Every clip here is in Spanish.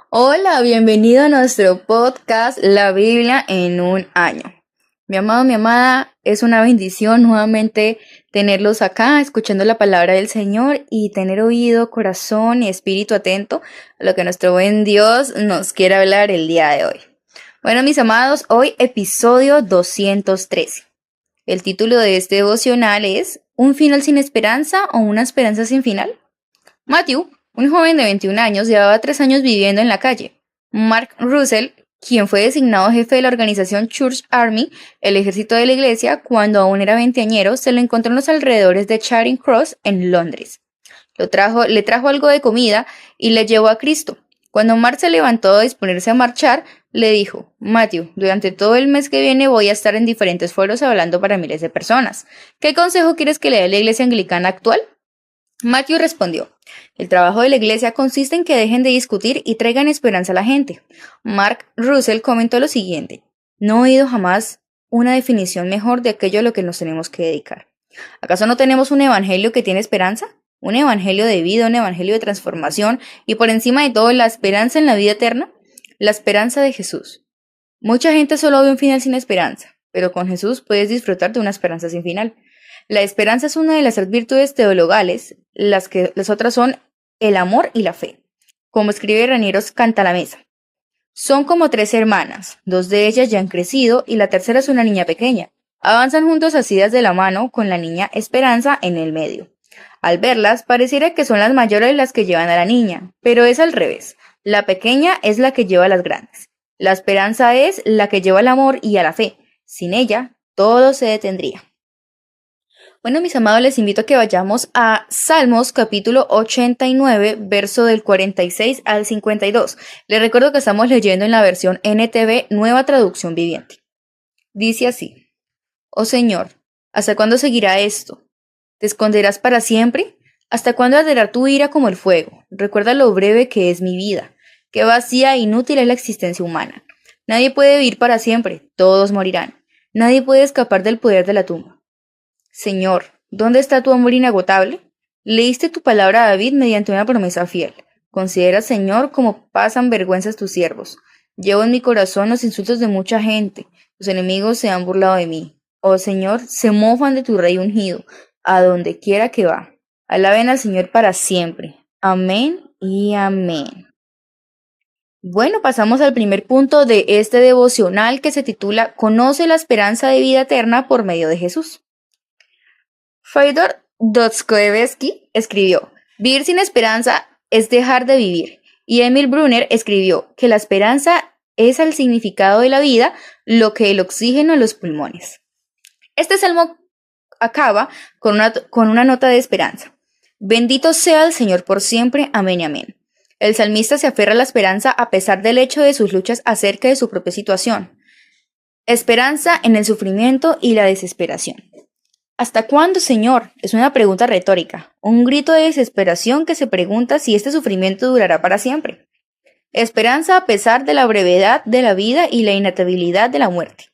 Hola, bienvenido a nuestro podcast La Biblia en un año. Mi amado, mi amada, es una bendición nuevamente tenerlos acá escuchando la palabra del Señor y tener oído, corazón y espíritu atento a lo que nuestro buen Dios nos quiere hablar el día de hoy. Bueno, mis amados, hoy episodio 213. El título de este devocional es ¿Un final sin esperanza o una esperanza sin final? Matthew, un joven de 21 años, llevaba 3 años viviendo en la calle. Mark Russell, quien fue designado jefe de la organización Church Army, el ejército de la iglesia, cuando aún era veinteañero, se lo encontró en los alrededores de Charing Cross, en Londres. Le trajo algo de comida y le llevó a Cristo. Cuando Mark se levantó a disponerse a marchar, le dijo: Matthew, durante todo el mes que viene voy a estar en diferentes foros hablando para miles de personas. ¿Qué consejo quieres que le dé a la iglesia anglicana actual? Matthew respondió: el trabajo de la iglesia consiste en que dejen de discutir y traigan esperanza a la gente. Mark Russell comentó lo siguiente: no he oído jamás una definición mejor de aquello a lo que nos tenemos que dedicar. ¿Acaso no tenemos un evangelio que tiene esperanza? Un evangelio de vida, un evangelio de transformación y por encima de todo la esperanza en la vida eterna, la esperanza de Jesús. Mucha gente solo ve un final sin esperanza, pero con Jesús puedes disfrutar de una esperanza sin final. La esperanza es una de las 3 virtudes teologales, las otras son el amor y la fe. Como escribe Ranieros Cantalamessa, son como 3 hermanas, 2 de ellas ya han crecido y la tercera es una niña pequeña. Avanzan juntos asidas de la mano con la niña Esperanza en el medio. Al verlas, pareciera que son las mayores las que llevan a la niña, pero es al revés. La pequeña es la que lleva a las grandes. La esperanza es la que lleva al amor y a la fe. Sin ella, todo se detendría. Bueno, mis amados, les invito a que vayamos a Salmos capítulo 89, verso del 46 al 52. Les recuerdo que estamos leyendo en la versión NTV, Nueva Traducción Viviente. Dice así: Oh Señor, ¿hasta cuándo seguirá esto? ¿Te esconderás para siempre? ¿Hasta cuándo arderá tu ira como el fuego? Recuerda lo breve que es mi vida, qué vacía e inútil es la existencia humana. Nadie puede vivir para siempre, todos morirán. Nadie puede escapar del poder de la tumba. Señor, ¿dónde está tu amor inagotable? Leíste tu palabra a David mediante una promesa fiel. Considera, Señor, cómo pasan vergüenzas tus siervos. Llevo en mi corazón los insultos de mucha gente. Los enemigos se han burlado de mí. Oh Señor, se mofan de tu rey ungido, a donde quiera que va. Alaben al Señor para siempre. Amén y amén. Bueno, pasamos al primer punto de este devocional que se titula Conoce la esperanza de vida eterna por medio de Jesús. Fyodor Dostoyevsky escribió: vivir sin esperanza es dejar de vivir. Y Emil Brunner escribió que la esperanza es el significado de la vida, lo que el oxígeno en los pulmones. Este salmo acaba con una nota de esperanza. Bendito sea el Señor por siempre, amén y amén. El salmista se aferra a la esperanza a pesar del hecho de sus luchas acerca de su propia situación. Esperanza en el sufrimiento y la desesperación. ¿Hasta cuándo, Señor? Es una pregunta retórica, un grito de desesperación que se pregunta si este sufrimiento durará para siempre. Esperanza a pesar de la brevedad de la vida y la inevitabilidad de la muerte.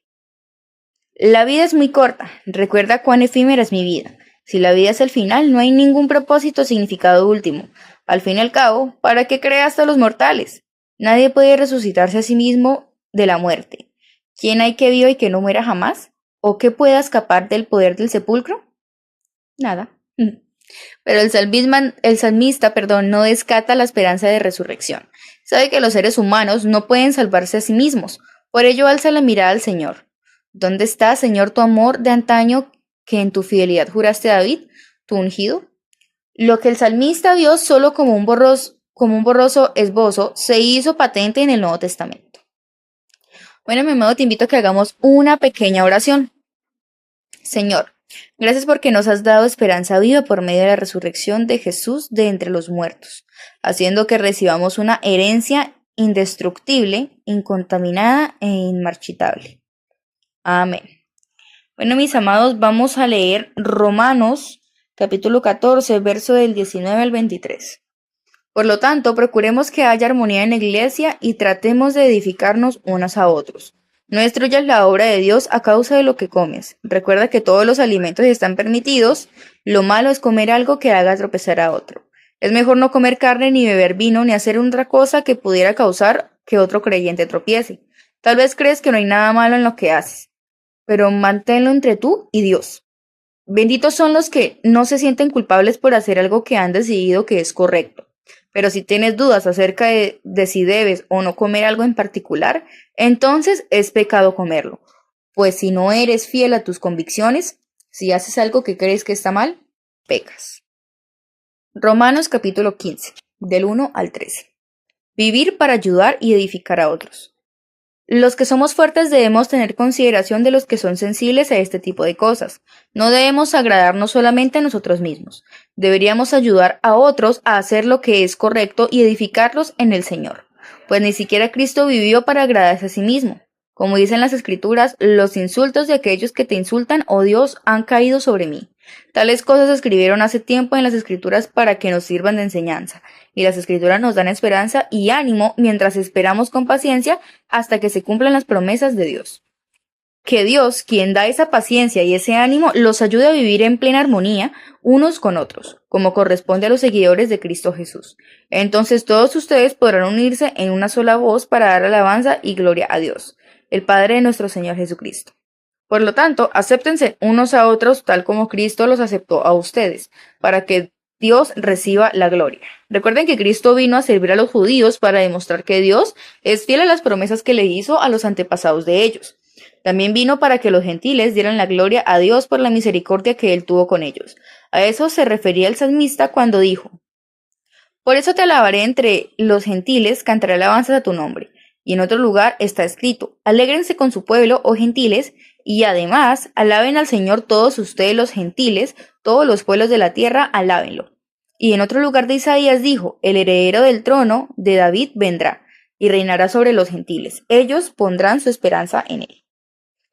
La vida es muy corta, recuerda cuán efímera es mi vida. Si la vida es el final, no hay ningún propósito o significado último. Al fin y al cabo, ¿para qué crea hasta los mortales? Nadie puede resucitarse a sí mismo de la muerte. ¿Quién hay que viva y que no muera jamás? ¿O qué pueda escapar del poder del sepulcro? Nada. Pero el salmista, no descarta la esperanza de resurrección. Sabe que los seres humanos no pueden salvarse a sí mismos. Por ello alza la mirada al Señor. ¿Dónde está, Señor, tu amor de antaño que en tu fidelidad juraste a David, tu ungido? Lo que el salmista vio solo como un borroso esbozo se hizo patente en el Nuevo Testamento. Bueno, mi amado, te invito a que hagamos una pequeña oración. Señor, gracias porque nos has dado esperanza viva por medio de la resurrección de Jesús de entre los muertos, haciendo que recibamos una herencia indestructible, incontaminada e inmarchitable. Amén. Bueno, mis amados, vamos a leer Romanos, capítulo 14, verso del 19 al 23. Por lo tanto, procuremos que haya armonía en la iglesia y tratemos de edificarnos unos a otros. No destruyas la obra de Dios a causa de lo que comes. Recuerda que todos los alimentos están permitidos. Lo malo es comer algo que haga tropezar a otro. Es mejor no comer carne ni beber vino ni hacer otra cosa que pudiera causar que otro creyente tropiece. Tal vez crees que no hay nada malo en lo que haces, pero manténlo entre tú y Dios. Benditos son los que no se sienten culpables por hacer algo que han decidido que es correcto. Pero si tienes dudas acerca de si debes o no comer algo en particular, entonces es pecado comerlo. Pues si no eres fiel a tus convicciones, si haces algo que crees que está mal, pecas. Romanos capítulo 15, del 1 al 13. Vivir para ayudar y edificar a otros. Los que somos fuertes debemos tener consideración de los que son sensibles a este tipo de cosas. No debemos agradarnos solamente a nosotros mismos. Deberíamos ayudar a otros a hacer lo que es correcto y edificarlos en el Señor. Pues ni siquiera Cristo vivió para agradarse a sí mismo. Como dicen las Escrituras, los insultos de aquellos que te insultan, oh Dios, han caído sobre mí. Tales cosas se escribieron hace tiempo en las Escrituras para que nos sirvan de enseñanza, y las Escrituras nos dan esperanza y ánimo mientras esperamos con paciencia hasta que se cumplan las promesas de Dios. Que Dios, quien da esa paciencia y ese ánimo, los ayude a vivir en plena armonía unos con otros, como corresponde a los seguidores de Cristo Jesús. Entonces todos ustedes podrán unirse en una sola voz para dar alabanza y gloria a Dios, el Padre de nuestro Señor Jesucristo. Por lo tanto, acéptense unos a otros tal como Cristo los aceptó a ustedes, para que Dios reciba la gloria. Recuerden que Cristo vino a servir a los judíos para demostrar que Dios es fiel a las promesas que le hizo a los antepasados de ellos. También vino para que los gentiles dieran la gloria a Dios por la misericordia que Él tuvo con ellos. A eso se refería el salmista cuando dijo: por eso te alabaré entre los gentiles, cantaré alabanzas a tu nombre. Y en otro lugar está escrito: alégrense con su pueblo, oh gentiles, y además alaben al Señor todos ustedes los gentiles, todos los pueblos de la tierra, alábenlo. Y en otro lugar de Isaías dijo: el heredero del trono de David vendrá, y reinará sobre los gentiles. Ellos pondrán su esperanza en él.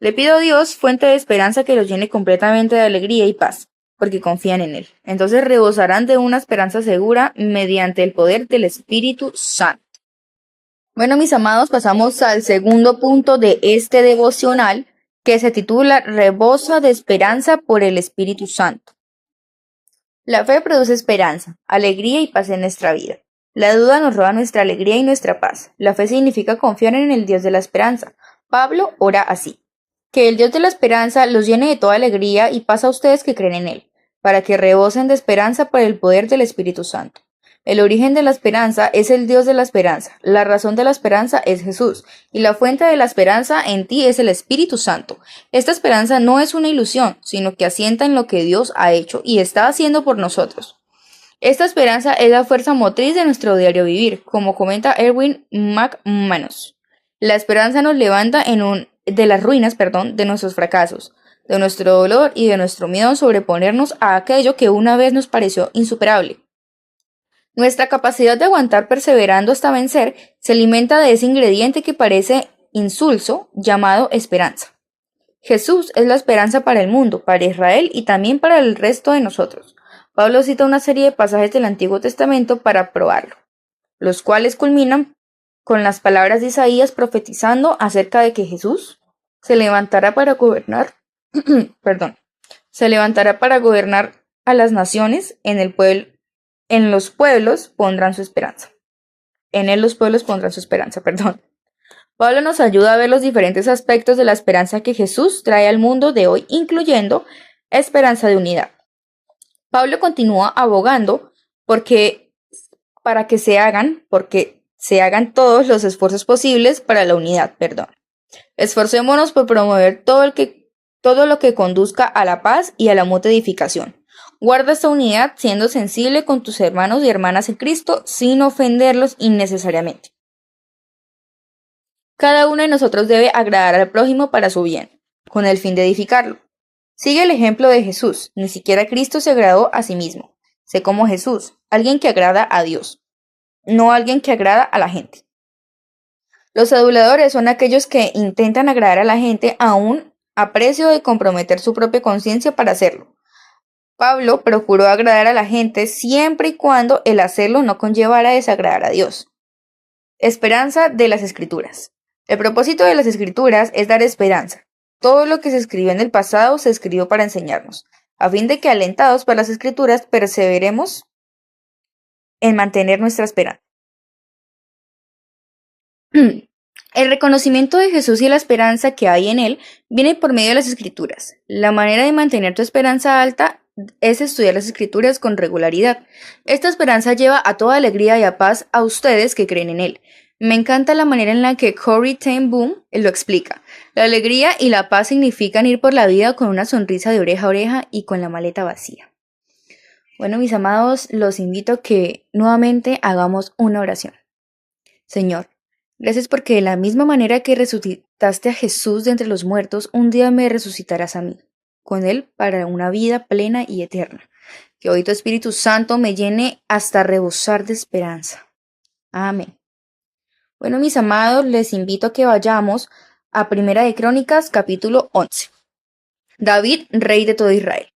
Le pido a Dios, fuente de esperanza, que los llene completamente de alegría y paz, porque confían en Él. Entonces rebosarán de una esperanza segura mediante el poder del Espíritu Santo. Bueno, mis amados, pasamos al segundo punto de este devocional, que se titula Rebosa de esperanza por el Espíritu Santo. La fe produce esperanza, alegría y paz en nuestra vida. La duda nos roba nuestra alegría y nuestra paz. La fe significa confiar en el Dios de la esperanza. Pablo ora así: que el Dios de la esperanza los llene de toda alegría y paz a ustedes que creen en Él, para que rebosen de esperanza por el poder del Espíritu Santo. El origen de la esperanza es el Dios de la esperanza, la razón de la esperanza es Jesús, y la fuente de la esperanza en ti es el Espíritu Santo. Esta esperanza no es una ilusión, sino que asienta en lo que Dios ha hecho y está haciendo por nosotros. Esta esperanza es la fuerza motriz de nuestro diario vivir, como comenta Erwin McManus. La esperanza nos levanta de las ruinas, de nuestros fracasos, de nuestro dolor y de nuestro miedo a sobreponernos a aquello que una vez nos pareció insuperable. Nuestra capacidad de aguantar perseverando hasta vencer se alimenta de ese ingrediente que parece insulso, llamado esperanza. Jesús es la esperanza para el mundo, para Israel y también para el resto de nosotros. Pablo cita una serie de pasajes del Antiguo Testamento para probarlo, los cuales culminan con las palabras de Isaías profetizando acerca de que Jesús se levantará para gobernar, se levantará para gobernar a las naciones, en los pueblos pondrán su esperanza. En él los pueblos pondrán su esperanza, Pablo nos ayuda a ver los diferentes aspectos de la esperanza que Jesús trae al mundo de hoy, incluyendo esperanza de unidad. Pablo continúa abogando porque se hagan todos los esfuerzos posibles para la unidad, Esforcémonos por promover todo lo que conduzca a la paz y a la mutua edificación. Guarda esta unidad siendo sensible con tus hermanos y hermanas en Cristo sin ofenderlos innecesariamente. Cada uno de nosotros debe agradar al prójimo para su bien, con el fin de edificarlo. Sigue el ejemplo de Jesús. Ni siquiera Cristo se agradó a sí mismo. Sé como Jesús, alguien que agrada a Dios, no alguien que agrada a la gente. Los aduladores son aquellos que intentan agradar a la gente aún a precio de comprometer su propia conciencia para hacerlo. Pablo procuró agradar a la gente siempre y cuando el hacerlo no conllevara a desagradar a Dios. Esperanza de las Escrituras. El propósito de las Escrituras es dar esperanza. Todo lo que se escribió en el pasado se escribió para enseñarnos, a fin de que, alentados por las Escrituras, perseveremos en mantener nuestra esperanza. El reconocimiento de Jesús y la esperanza que hay en él viene por medio de las Escrituras. La manera de mantener tu esperanza alta es estudiar las Escrituras con regularidad. Esta esperanza lleva a toda alegría y a paz a ustedes que creen en él. Me encanta la manera en la que Corrie ten Boom lo explica. La alegría y la paz significan ir por la vida con una sonrisa de oreja a oreja y con la maleta vacía. Bueno, mis amados, los invito a que nuevamente hagamos una oración. Señor, gracias porque de la misma manera que resucitaste a Jesús de entre los muertos, un día me resucitarás a mí, con él para una vida plena y eterna. Que hoy tu Espíritu Santo me llene hasta rebosar de esperanza. Amén. Bueno, mis amados, les invito a que vayamos a Primera de Crónicas, capítulo 11. David, rey de todo Israel.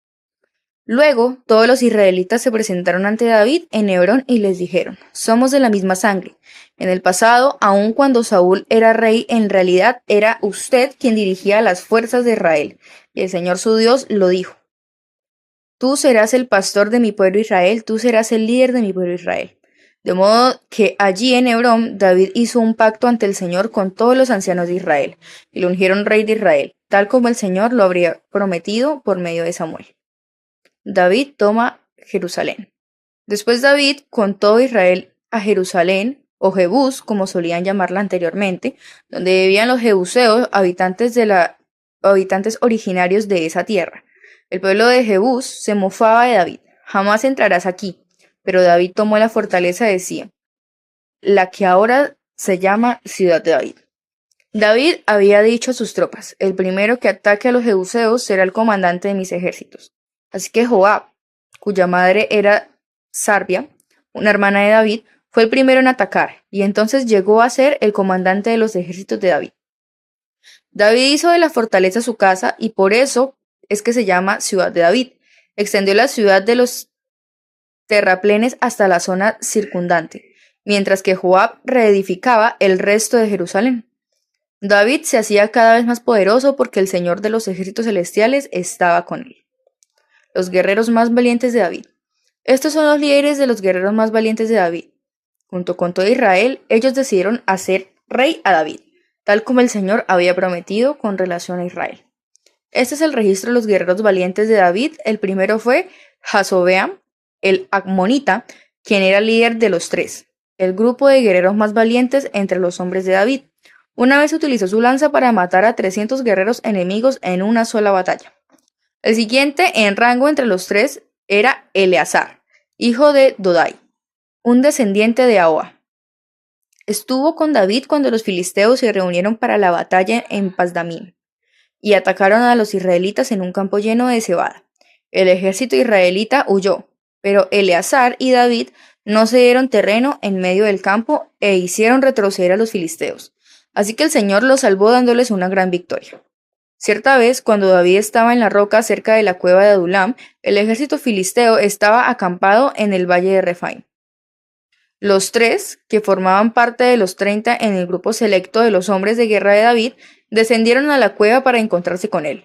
Luego, todos los israelitas se presentaron ante David en Hebrón y les dijeron: somos de la misma sangre. En el pasado, aun cuando Saúl era rey, en realidad era usted quien dirigía las fuerzas de Israel. Y el Señor su Dios lo dijo: tú serás el pastor de mi pueblo Israel, tú serás el líder de mi pueblo Israel. De modo que allí en Hebrón, David hizo un pacto ante el Señor con todos los ancianos de Israel, y lo ungieron rey de Israel, tal como el Señor lo habría prometido por medio de Samuel. David toma Jerusalén. Después David con todo Israel a Jerusalén, o Jebús, como solían llamarla anteriormente, donde vivían los jebuseos, habitantes originarios de esa tierra. El pueblo de Jebús se mofaba de David: jamás entrarás aquí. Pero David tomó la fortaleza de Sión, la que ahora se llama Ciudad de David. David había dicho a sus tropas: el primero que ataque a los jebuseos será el comandante de mis ejércitos. Así que Joab, cuya madre era Sarbia, una hermana de David, fue el primero en atacar, y entonces llegó a ser el comandante de los ejércitos de David. David hizo de la fortaleza su casa, y por eso es que se llama Ciudad de David. Extendió la ciudad de los terraplenes hasta la zona circundante, mientras que Joab reedificaba el resto de Jerusalén. David se hacía cada vez más poderoso porque el Señor de los ejércitos celestiales estaba con él. Los guerreros más valientes de David. Estos son los líderes de los guerreros más valientes de David. Junto con todo Israel, ellos decidieron hacer rey a David, tal como el Señor había prometido con relación a Israel. Este es el registro de los guerreros valientes de David. El primero fue Jasobeam, el Ammonita, quien era líder de los tres, el grupo de guerreros más valientes entre los hombres de David. Una vez utilizó su lanza para matar a 300 guerreros enemigos en una sola batalla. El siguiente en rango entre los tres era Eleazar, hijo de Dodai, un descendiente de Ahoa. Estuvo con David cuando los filisteos se reunieron para la batalla en Pasdamim y atacaron a los israelitas en un campo lleno de cebada. El ejército israelita huyó, pero Eleazar y David no se dieron terreno en medio del campo e hicieron retroceder a los filisteos. Así que el Señor los salvó dándoles una gran victoria. Cierta vez, cuando David estaba en la roca cerca de la cueva de Adulam, el ejército filisteo estaba acampado en el valle de Refaim. Los tres, que formaban parte de los 30 en el grupo selecto de los hombres de guerra de David, descendieron a la cueva para encontrarse con él.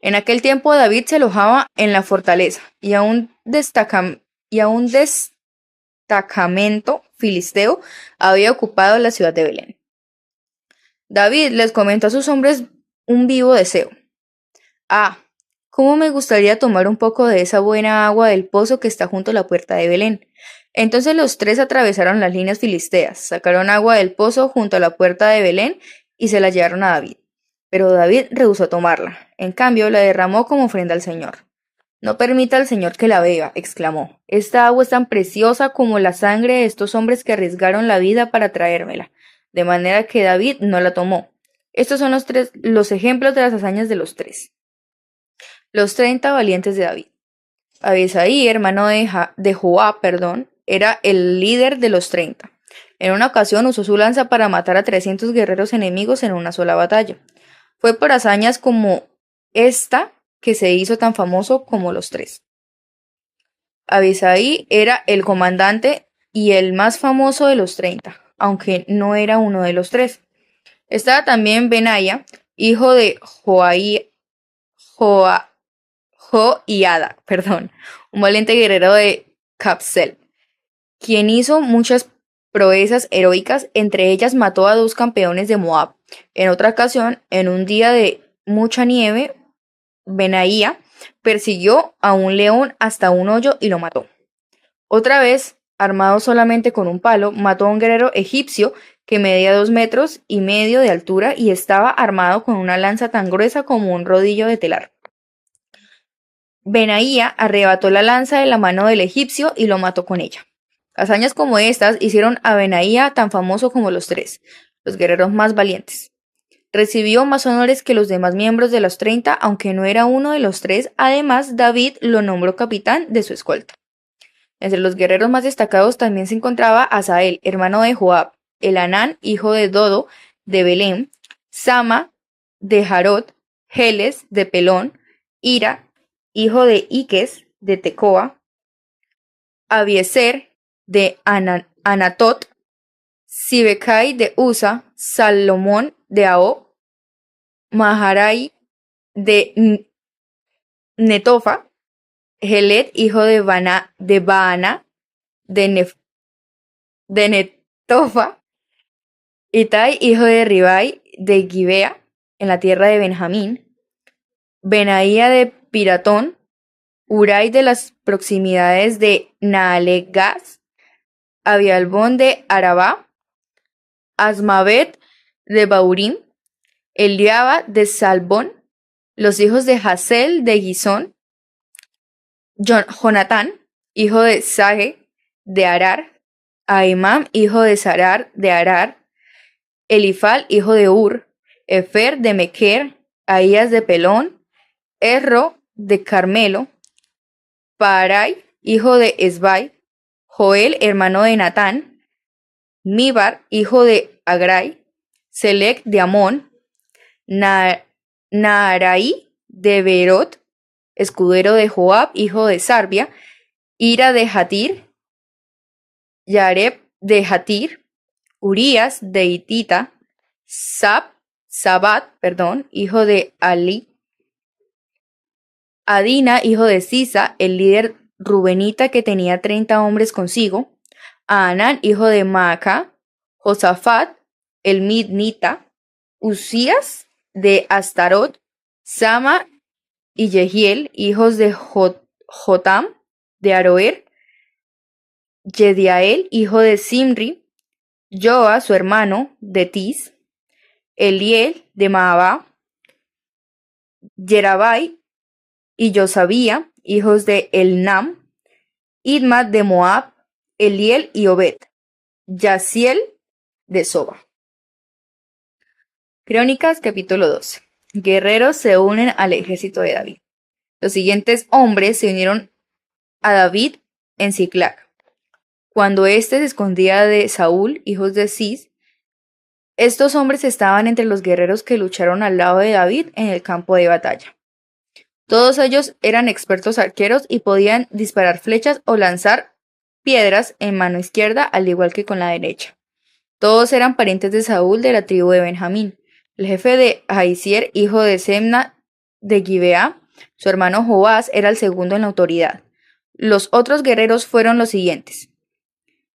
En aquel tiempo David se alojaba en la fortaleza, y a un destacamento filisteo había ocupado la ciudad de Belén. David les comentó a sus hombres un vivo deseo. Cómo me gustaría tomar un poco de esa buena agua del pozo que está junto a la puerta de Belén. Entonces los tres atravesaron las líneas filisteas, sacaron agua del pozo junto a la puerta de Belén y se la llevaron a David. Pero David rehusó tomarla. En cambio, la derramó como ofrenda al Señor. No permita al Señor que la beba, exclamó. Esta agua es tan preciosa como la sangre de estos hombres que arriesgaron la vida para traérmela. De manera que David no la tomó. Estos son los ejemplos de las hazañas de los tres. Los 30 valientes de David. Abisaí, hermano de Joab, era el líder de los 30. En una ocasión usó su lanza para matar a 300 guerreros enemigos en una sola batalla. Fue por hazañas como esta que se hizo tan famoso como los tres. Abisaí era el comandante y el más famoso de los 30, aunque no era uno de los tres. Estaba también Benaya, hijo de Joiada, un valiente guerrero de Capsel. quien hizo muchas proezas heroicas, entre ellas mató a 2 campeones de Moab. En otra ocasión, en un día de mucha nieve, Benaía persiguió a un león hasta un hoyo y lo mató. Otra vez, armado solamente con un palo, mató a un guerrero egipcio que medía 2,5 metros de altura y estaba armado con una lanza tan gruesa como un rodillo de telar. Benaía arrebató la lanza de la mano del egipcio y lo mató con ella. Hazañas como estas hicieron a Benaía tan famoso como los 3, los guerreros más valientes. Recibió más honores que los demás miembros de los 30, aunque no era uno de los 3. Además, David lo nombró capitán de su escolta. Entre los guerreros más destacados también se encontraba Asael, hermano de Joab, Elhanán, hijo de Dodo, de Belén, Sama, de Jarot, Heles, de Pelón, Ira, hijo de Iques, de Tecoa, Abiezer, de Anatot, Sibecai, de Usa, Salomón, de Ao, Maharai, de Netofa, Gelet, hijo de Baana, de Netofa, Itai, hijo de Ribai, de Gibea, en la tierra de Benjamín, Benaía de Piratón, Urai de las proximidades de Naalegas, Abialbón de Arabá, Asmavet de Baurim, Eliaba de Salbón, los hijos de Hazel de Gisón, Jonatán, hijo de Sage de Arar, Ahimam, hijo de Sarar de Arar, Elifal, hijo de Ur, Efer de Mequer, Ahías de Pelón, Erro de Carmelo, Paarai, hijo de Esbai, Joel, hermano de Natán, Mibar, hijo de Agrai, Selec de Amón, Naarai de Berot, escudero de Joab, hijo de Sarbia, Ira de Jatir, Yareb de Jatir, Urías de Hitita, Sabat, hijo de Ali, Adina, hijo de Sisa, el líder rubenita que tenía 30 hombres consigo, Anán, hijo de Maaca, Josafat, el midnita, Usías de Astarot, Sama y Jehiel, hijos de Jotam, de Aroer, Jediael, hijo de Simri, Joa, su hermano, de Tis, Eliel, de Maabá, Yerabai y Josabía, hijos de Elnam, Idma de Moab, Eliel y Obed, Yaziel de Soba. Crónicas capítulo 12. Guerreros se unen al ejército de David. Los siguientes hombres se unieron a David en Ziklag, cuando éste se escondía de Saúl, hijos de Cis. Estos hombres estaban entre los guerreros que lucharon al lado de David en el campo de batalla. Todos ellos eran expertos arqueros y podían disparar flechas o lanzar piedras en mano izquierda, al igual que con la derecha. Todos eran parientes de Saúl de la tribu de Benjamín. El jefe de Jaisier, hijo de Semna de Gibeá, su hermano Joás, era el segundo en la autoridad. Los otros guerreros fueron los siguientes: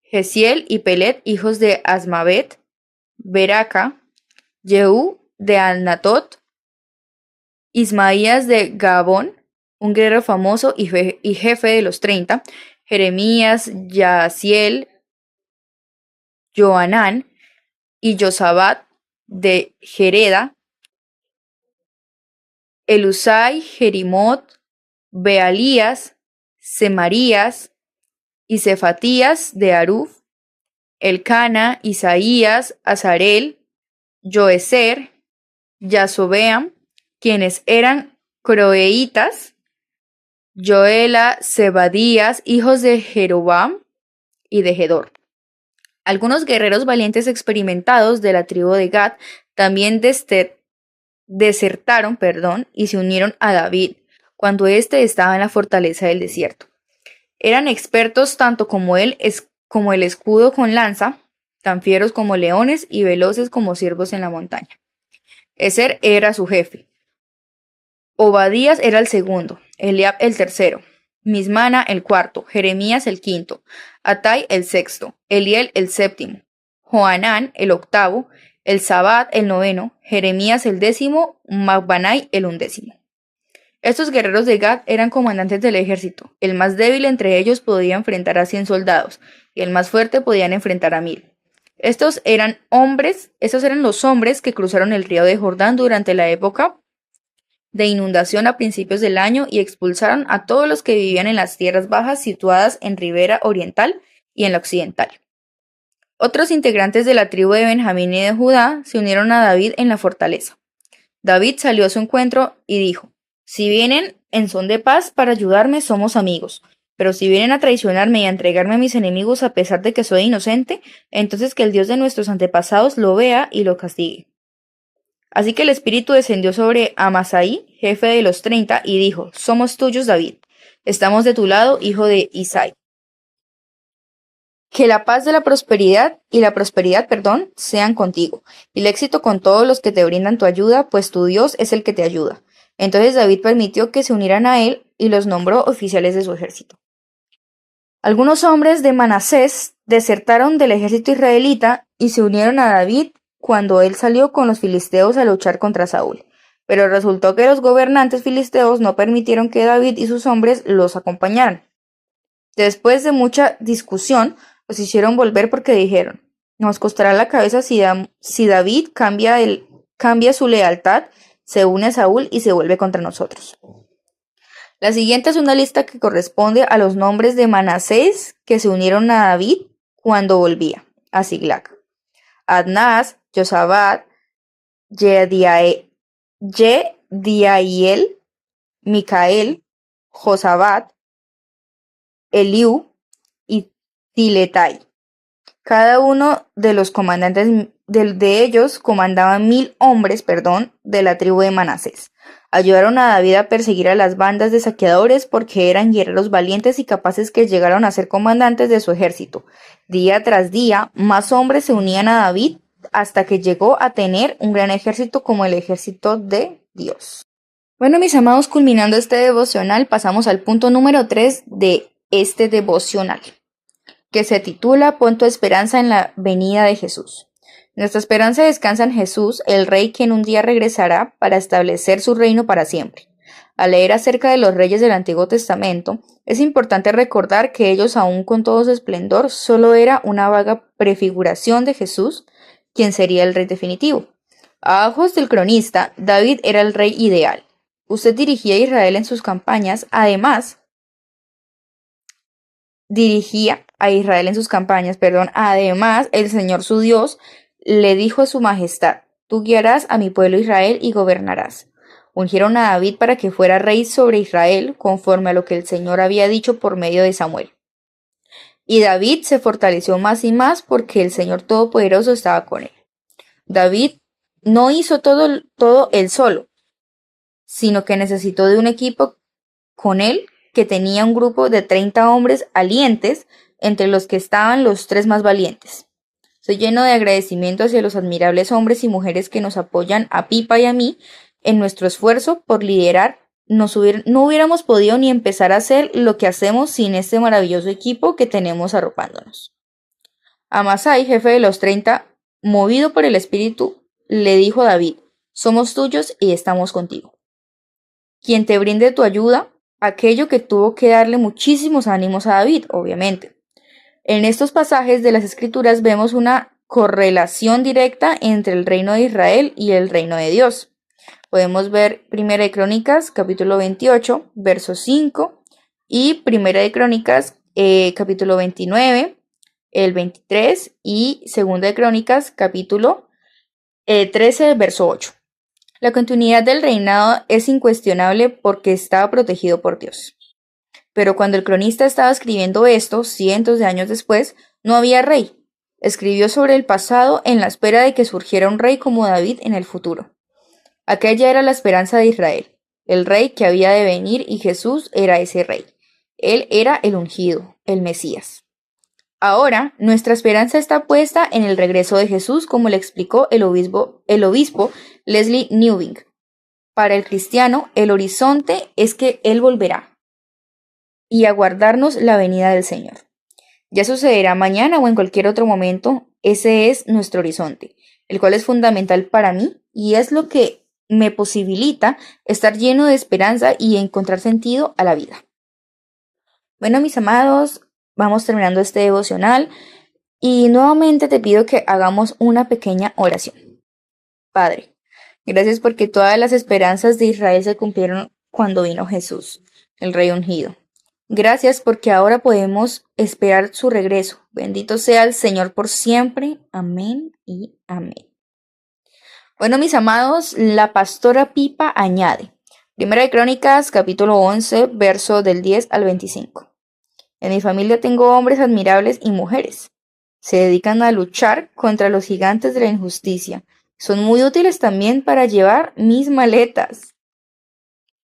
Gesiel y Pelet, hijos de Asmavet, Beraca, Jehú de Anatot, Ismaías de Gabón, un guerrero famoso y jefe de los 30, Jeremías, Yaasiel, Joanán y Josabat de Jereda, Elusai, Jerimot, Bealías, Semarías y Cefatías de Aruf, Elcana, Isaías, Azarel, Joezer, Yasobeam, quienes eran croeitas, Joela, Zebadías, hijos de Jeroboam y de Gedor. Algunos guerreros valientes experimentados de la tribu de Gad también desertaron y se unieron a David cuando éste estaba en la fortaleza del desierto. Eran expertos tanto como él como el escudo con lanza, tan fieros como leones y veloces como ciervos en la montaña. Ezer era su jefe. Obadías era el segundo, Eliab el tercero, Mismana el cuarto, Jeremías el quinto, Atai el sexto, Eliel el séptimo, Johanán el octavo, Elzabad el noveno, Jeremías el décimo, Macbanai el undécimo. Estos guerreros de Gad eran comandantes del ejército. El más débil entre ellos podía enfrentar a 100 soldados y el más fuerte podían enfrentar a 1000. Estos eran los hombres que cruzaron el río de Jordán durante la época de inundación a principios del año y expulsaron a todos los que vivían en las tierras bajas situadas en Ribera Oriental y en la Occidental. Otros integrantes de la tribu de Benjamín y de Judá se unieron a David en la fortaleza. David salió a su encuentro y dijo: si vienen en son de paz para ayudarme, somos amigos. Pero si vienen a traicionarme y a entregarme a mis enemigos a pesar de que soy inocente, entonces que el Dios de nuestros antepasados lo vea y lo castigue. Así que el Espíritu descendió sobre Amasai, jefe de los 30, y dijo: somos tuyos, David. Estamos de tu lado, hijo de Isai. Que la paz de la prosperidad sean contigo, y el éxito con todos los que te brindan tu ayuda, pues tu Dios es el que te ayuda. Entonces David permitió que se unieran a él y los nombró oficiales de su ejército. Algunos hombres de Manasés desertaron del ejército israelita y se unieron a David cuando él salió con los filisteos a luchar contra Saúl. Pero resultó que los gobernantes filisteos no permitieron que David y sus hombres los acompañaran. Después de mucha discusión, los hicieron volver porque dijeron: nos costará la cabeza si David cambia su lealtad, se une a Saúl y se vuelve contra nosotros. La siguiente es una lista que corresponde a los nombres de Manasés que se unieron a David cuando volvía a Siglag: Adnás, Josabad, Jediael, Micael, Josabad, Eliú y Tiletai. Cada uno de los comandantes de ellos comandaban 1000 hombres, de la tribu de Manasés. Ayudaron a David a perseguir a las bandas de saqueadores porque eran guerreros valientes y capaces que llegaron a ser comandantes de su ejército. Día tras día, más hombres se unían a David hasta que llegó a tener un gran ejército como el ejército de Dios. Bueno, mis amados, culminando este devocional, pasamos al punto número 3 de este devocional, que se titula Pon tu esperanza en la venida de Jesús. Nuestra esperanza descansa en Jesús, el Rey quien un día regresará para establecer su reino para siempre. Al leer acerca de los reyes del Antiguo Testamento, es importante recordar que ellos, aún con todo su esplendor, solo era una vaga prefiguración de Jesús, quien sería el Rey definitivo. A ojos del cronista, David era el rey ideal. Usted dirigía a Israel en sus campañas, además, el Señor su Dios le dijo a su majestad: tú guiarás a mi pueblo Israel y gobernarás. Ungieron a David para que fuera rey sobre Israel, conforme a lo que el Señor había dicho por medio de Samuel. Y David se fortaleció más y más porque el Señor Todopoderoso estaba con él. David no hizo todo él solo, sino que necesitó de un equipo con él que tenía un grupo de 30 hombres valientes, entre los que estaban los 3 más valientes. Soy lleno de agradecimiento hacia los admirables hombres y mujeres que nos apoyan a Pipa y a mí en nuestro esfuerzo por liderar. No hubiéramos podido ni empezar a hacer lo que hacemos sin este maravilloso equipo que tenemos arropándonos. Amasai, jefe de los 30, movido por el Espíritu, le dijo a David: somos tuyos y estamos contigo. Quien te brinde tu ayuda, aquello que tuvo que darle muchísimos ánimos a David, obviamente. En estos pasajes de las Escrituras vemos una correlación directa entre el reino de Israel y el reino de Dios. Podemos ver 1 de Crónicas, capítulo 28, verso 5, y 1 de Crónicas, capítulo 29, el 23, y 2 de Crónicas, capítulo 13, verso 8. La continuidad del reinado es incuestionable porque estaba protegido por Dios. Pero cuando el cronista estaba escribiendo esto, cientos de años después, no había rey. Escribió sobre el pasado en la espera de que surgiera un rey como David en el futuro. Aquella era la esperanza de Israel, el rey que había de venir, y Jesús era ese rey. Él era el ungido, el Mesías. Ahora, nuestra esperanza está puesta en el regreso de Jesús, como le explicó el obispo Leslie Newbing. Para el cristiano, el horizonte es que Él volverá y aguardarnos la venida del Señor. Ya sucederá mañana o en cualquier otro momento. Ese es nuestro horizonte, el cual es fundamental para mí y es lo que me posibilita estar lleno de esperanza y encontrar sentido a la vida. Bueno, mis amados, vamos terminando este devocional y nuevamente te pido que hagamos una pequeña oración. Padre, gracias porque todas las esperanzas de Israel se cumplieron cuando vino Jesús, el Rey ungido. Gracias porque ahora podemos esperar su regreso. Bendito sea el Señor por siempre. Amén y amén. Bueno, mis amados, la pastora Pipa añade. Primera de Crónicas, capítulo 11, verso del 10 al 25. En mi familia tengo hombres admirables y mujeres. Se dedican a luchar contra los gigantes de la injusticia. Son muy útiles también para llevar mis maletas.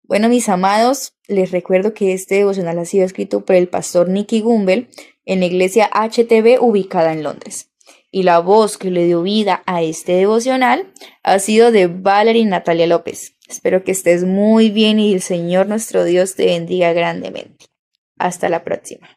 Bueno, mis amados, les recuerdo que este devocional ha sido escrito por el pastor Nicky Gumbel en la iglesia HTB ubicada en Londres. Y la voz que le dio vida a este devocional ha sido de Valerie Natalia López. Espero que estés muy bien y el Señor nuestro Dios te bendiga grandemente. Hasta la próxima.